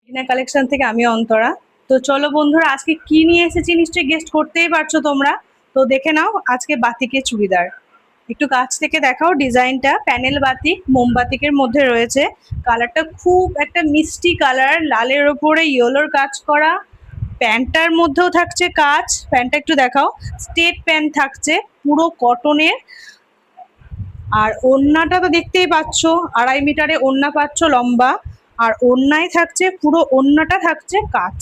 Dinner collection থেকে আমি অন্তরা। তো চলো বন্ধুরা, আজকে কি নিয়ে এসেছি নিশ্চয়ই গেস্ট করতেই পারছো তোমরা। তো দেখে নাও, আজকে বাতিকের চুড়িদার। একটু কাছ থেকে দেখাও ডিজাইনটা। প্যানেল বাতিক, মোমবাতিকের মধ্যে রয়েছে। কালারটা খুব একটা মিষ্টি কালার, লালের ওপরে ইয়েলোর কাজ করা। প্যান্টটার মধ্যেও থাকছে কাজ, প্যান্টটা একটু দেখাও। স্টেট প্যান্ট থাকছে, পুরো কটনের। আর ওড়নাটা তো দেখতেই পাচ্ছ, 2.5 মিটারে ওড়না পাচ্ছ লম্বা। আর ওড়নায় থাকছে, পুরো ওড়নাটা থাকছে কাজ।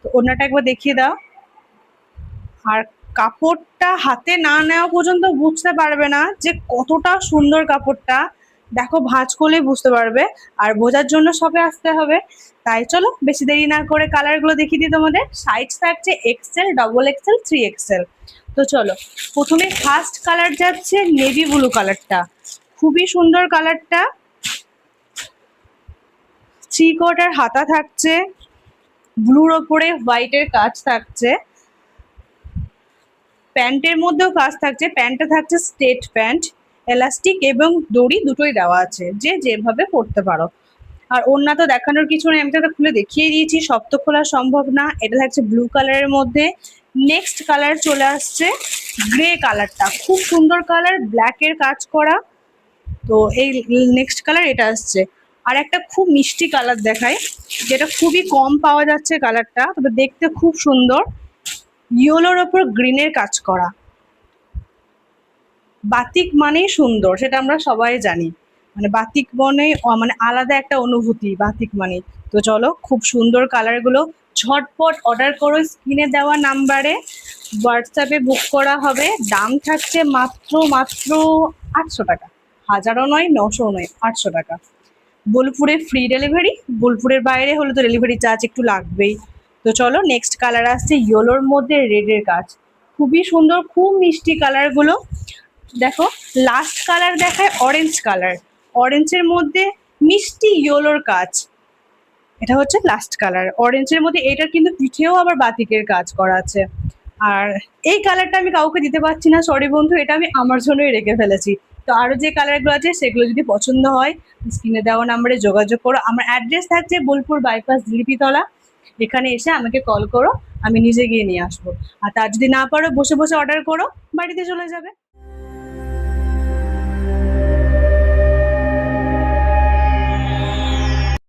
তো ওড়নাটা একবার দেখিয়ে দাও। আর কাপড়টা হাতে না নেওয়া পর্যন্ত বুঝতে পারবে না যে কতটা সুন্দর কাপড়টা। দেখো, ভাঁজ করলেই বুঝতে পারবে। আর বোঝার জন্য সবে আসতে হবে। তাই চলো বেশি দেরি না করে কালারগুলো দেখিয়ে দিই তোমাদের। সাইজ থাকছে এক্সেল, ডবল এক্সেল, 3XL। তো চলো, প্রথমে ফার্স্ট কালার যাচ্ছে নেভি ব্লু কালারটা। খুবই সুন্দর কালারটা। 3/4 হাতা থাকছে, ব্লুর ওপরে হোয়াইটের কাজ থাকছে। প্যান্টের মধ্যেও কাজ থাকছে, প্যান্টটা থাকছে স্ট্রেট প্যান্ট। এলাস্টিক এবং দড়ি দুটোই দেওয়া আছে, যে যেভাবে পরতে পারো। আর ওড়না তো দেখানোর কিছু নেই, আমি তো এটা খুলে দেখিয়ে দিয়েছি, সব তো খোলা সম্ভব না। এটা থাকছে ব্লু কালারের মধ্যে। নেক্সট কালার চলে আসছে গ্রে কালারটা, খুব সুন্দর কালার, ব্ল্যাকের কাজ করা। তো এই নেক্সট কালার এটা আসছে। আর একটা খুব মিষ্টি কালার দেখায়, যেটা খুবই কম পাওয়া যাচ্ছে কালারটা, তবে দেখতে খুব সুন্দর। ইয়েলোর ওপর গ্রিনের কাজ করা। বাতিক মানেই সুন্দর, সেটা আমরা সবাই জানি। মানে বাতিক মানে আলাদা একটা অনুভূতি বাতিক মানে। তো চলো, খুব সুন্দর কালারগুলো। ঝটপট অর্ডার করো, স্ক্রিনে দেওয়া নাম্বারে হোয়াটসঅ্যাপে বুক করা হবে। দাম থাকছে মাত্র মাত্র 800 টাকা। হাজারও নয়, 900 নয়, 800 টাকা। বোলপুরে ফ্রি ডেলিভারি। বোলপুরের বাইরে হলে তো ডেলিভারি চার্জ একটু লাগবেই। তো চলো, নেক্সট কালার আসছে ইয়েলোর মধ্যে রেডের কাজ। খুবই সুন্দর, খুব মিষ্টি কালারগুলো। দেখো, লাস্ট কালার দেখায় অরেঞ্জ কালার। অরেঞ্জের মধ্যে মিষ্টি ইয়েলোর কাজ। এটা হচ্ছে লাস্ট কালার অরেঞ্জের মধ্যে। এটার কিন্তু পিঠেও আবার বাতিকের কাজ করা আছে। আর এই কালারটা আমি কাউকে দিতে পারছি না, সরি বন্ধু, এটা আমি আমার জন্যই রেখে ফেলেছি। তো আরো যে কালারগুলো আছে সেগুলো যদি পছন্দ হয়, স্ক্রিনে দেওয়া নাম্বারে যোগাযোগ করো। আমার অ্যাড্রেস থাকছে বোলপুর বাইপাস, জিলিপিতলা। এখানে এসে আমাকে কল করো, আমি নিজে গিয়ে নিয়ে আসবো। আর তার যদি না পারো, বসে বসে অর্ডার করো, বাড়িতে চলে যাবে।